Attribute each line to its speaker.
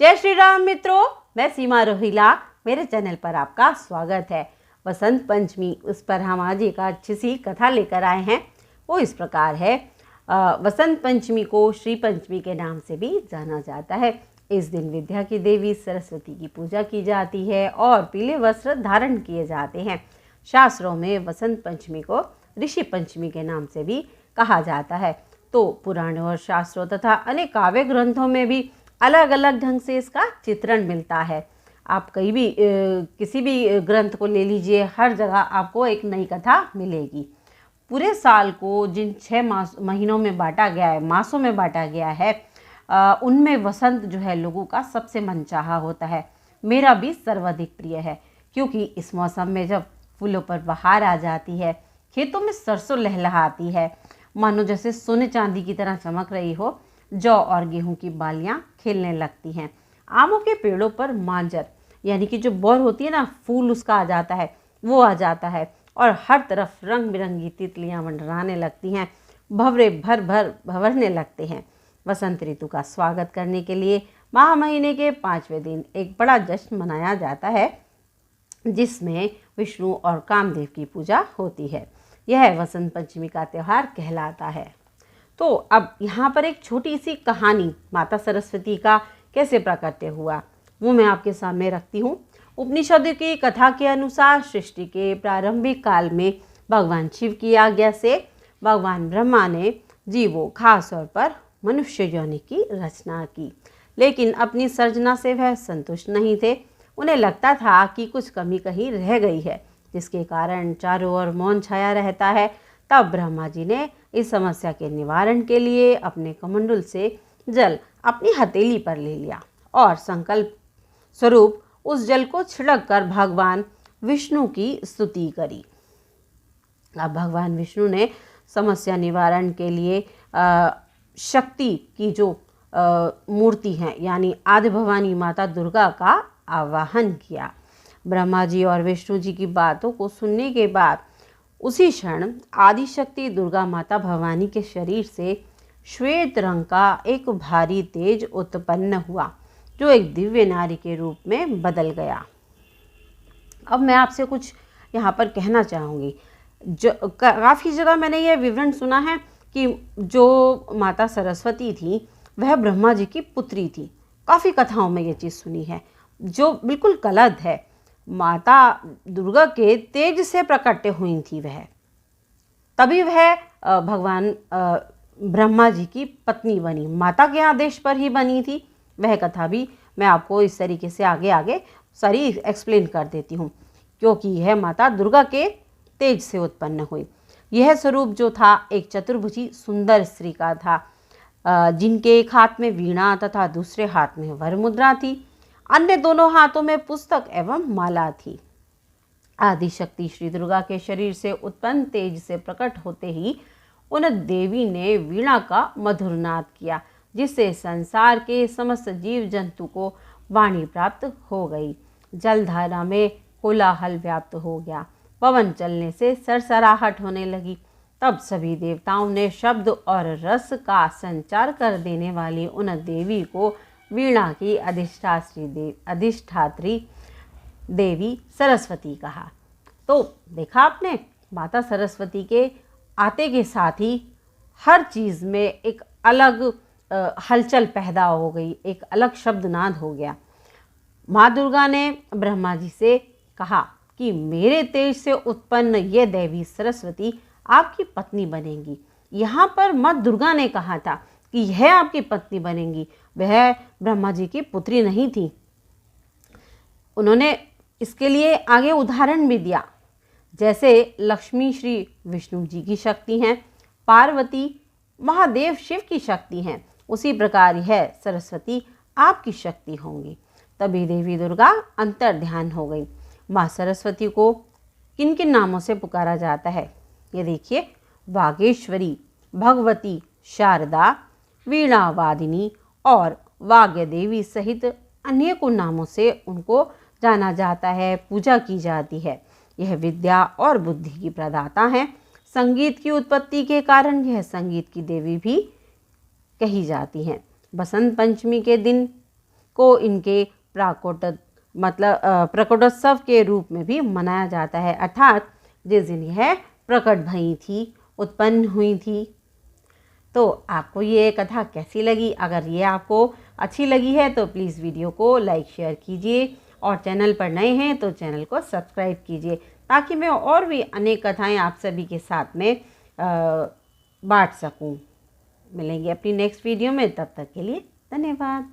Speaker 1: जय श्री राम मित्रों, मैं सीमा रोहिला। मेरे चैनल पर आपका स्वागत है। वसंत पंचमी, उस पर हम आज एक अच्छी सी कथा लेकर आए हैं। वो इस प्रकार है। वसंत पंचमी को श्री पंचमी के नाम से भी जाना जाता है। इस दिन विद्या की देवी सरस्वती की पूजा की जाती है और पीले वस्त्र धारण किए जाते हैं। शास्त्रों में वसंत पंचमी को ऋषि पंचमी के नाम से भी कहा जाता है। तो पुराणों और शास्त्रों तथा अनेक काव्य ग्रंथों में भी अलग अलग ढंग से इसका चित्रण मिलता है। आप कहीं भी किसी भी ग्रंथ को ले लीजिए, हर जगह आपको एक नई कथा मिलेगी। पूरे साल को जिन 6 महीनों में बांटा गया है, मासों में बांटा गया है, उनमें वसंत जो है लोगों का सबसे मनचाहा होता है। मेरा भी सर्वाधिक प्रिय है, क्योंकि इस मौसम में जब फूलों पर बहार आ जाती है, खेतों में सरसों लहलहाती है, मानो जैसे सोने चांदी की तरह चमक रही हो। जौ और गेहूं की बालियां खिलने लगती हैं। आमों के पेड़ों पर मांजर यानी कि जो बर होती है ना, फूल उसका आ जाता है, वो आ जाता है और हर तरफ रंग बिरंगी तितलियां मंडराने लगती हैं। भंवरे भर भर भंवरने लगते हैं। वसंत ऋतु का स्वागत करने के लिए माह महीने के 5वें दिन एक बड़ा जश्न मनाया जाता है, जिसमें विष्णु और कामदेव की पूजा होती है। यह वसंत पंचमी का त्यौहार कहलाता है। तो अब यहाँ पर एक छोटी सी कहानी माता सरस्वती का कैसे प्राकट्य हुआ, वो मैं आपके सामने रखती हूँ। उपनिषद की कथा के अनुसार सृष्टि के प्रारंभिक काल में भगवान शिव की आज्ञा से भगवान ब्रह्मा ने जीवों, खास तौर पर मनुष्य योनि की रचना की। लेकिन अपनी सर्जना से वह संतुष्ट नहीं थे। उन्हें लगता था कि कुछ कमी कहीं रह गई है, जिसके कारण चारों ओर मौन छाया रहता है। तब ब्रह्मा जी ने इस समस्या के निवारण के लिए अपने कमंडल से जल अपनी हथेली पर ले लिया और संकल्प स्वरूप उस जल को छिड़क कर भगवान विष्णु की स्तुति करी। अब भगवान विष्णु ने समस्या निवारण के लिए शक्ति की जो मूर्ति है यानी आदि भवानी माता दुर्गा का आवाहन किया। ब्रह्मा जी और विष्णु जी की बातों को सुनने के बाद उसी क्षण आदिशक्ति दुर्गा माता भवानी के शरीर से श्वेत रंग का एक भारी तेज उत्पन्न हुआ, जो एक दिव्य नारी के रूप में बदल गया। अब मैं आपसे कुछ यहाँ पर कहना चाहूँगी। जो काफ़ी जगह मैंने यह विवरण सुना है कि जो माता सरस्वती थी वह ब्रह्मा जी की पुत्री थी। काफ़ी कथाओं में ये चीज़ सुनी है, जो बिल्कुल गलत है। माता दुर्गा के तेज से प्रकट हुई थी वह, तभी वह भगवान ब्रह्मा जी की पत्नी बनी। माता के आदेश पर ही बनी थी। वह कथा भी मैं आपको इस तरीके से आगे आगे सारी एक्सप्लेन कर देती हूँ, क्योंकि यह माता दुर्गा के तेज से उत्पन्न हुई। यह स्वरूप जो था एक चतुर्भुजी सुंदर स्त्री का था, जिनके एक हाथ में वीणा तथा दूसरे हाथ में वर मुद्रा थी। अन्य दोनों हाथों में पुस्तक एवं माला थी। आदिशक्ति श्री दुर्गा के शरीर से उत्पन्न तेज से प्रकट होते ही उन देवी ने वीणा का मधुर नाद किया, जिससे संसार के समस्त जीव जंतु को वाणी प्राप्त हो गई। जलधारा में कोलाहल व्याप्त हो गया। पवन चलने से सरसराहट होने लगी। तब सभी देवताओं ने शब्द और रस का संचार कर देने वाली उन देवी को वीणा की अधिष्ठात्री देवी सरस्वती कहा। तो देखा आपने, माता सरस्वती के आते के साथ ही हर चीज़ में एक अलग हलचल पैदा हो गई, एक अलग शब्दनाद हो गया। माँ दुर्गा ने ब्रह्मा जी से कहा कि मेरे तेज से उत्पन्न ये देवी सरस्वती आपकी पत्नी बनेंगी। यहाँ पर माँ दुर्गा ने कहा था कि यह आपकी पत्नी बनेंगी, वह ब्रह्मा जी की पुत्री नहीं थी। उन्होंने इसके लिए आगे उदाहरण भी दिया, जैसे लक्ष्मी श्री विष्णु जी की शक्ति हैं, पार्वती महादेव शिव की शक्ति हैं, उसी प्रकार यह सरस्वती आपकी शक्ति होंगी। तभी देवी दुर्गा अंतर ध्यान हो गई। माँ सरस्वती को किन किन नामों से पुकारा जाता है, ये देखिए। वागेश्वरी, भगवती, शारदा, वीणावादिनी और वाग्य देवी सहित अनेकों नामों से उनको जाना जाता है, पूजा की जाती है। यह विद्या और बुद्धि की प्रदाता हैं। संगीत की उत्पत्ति के कारण यह संगीत की देवी भी कही जाती हैं। बसंत पंचमी के दिन को इनके प्रकटोत्सव के रूप में भी मनाया जाता है, अर्थात जिस दिन यह प्रकट भई थी, उत्पन्न हुई थी। तो आपको ये कथा कैसी लगी? अगर ये आपको अच्छी लगी है तो प्लीज़ वीडियो को लाइक शेयर कीजिए, और चैनल पर नए हैं तो चैनल को सब्सक्राइब कीजिए, ताकि मैं और भी अनेक कथाएं आप सभी के साथ में बांट सकूं। मिलेंगे अपनी नेक्स्ट वीडियो में, तब तक के लिए धन्यवाद।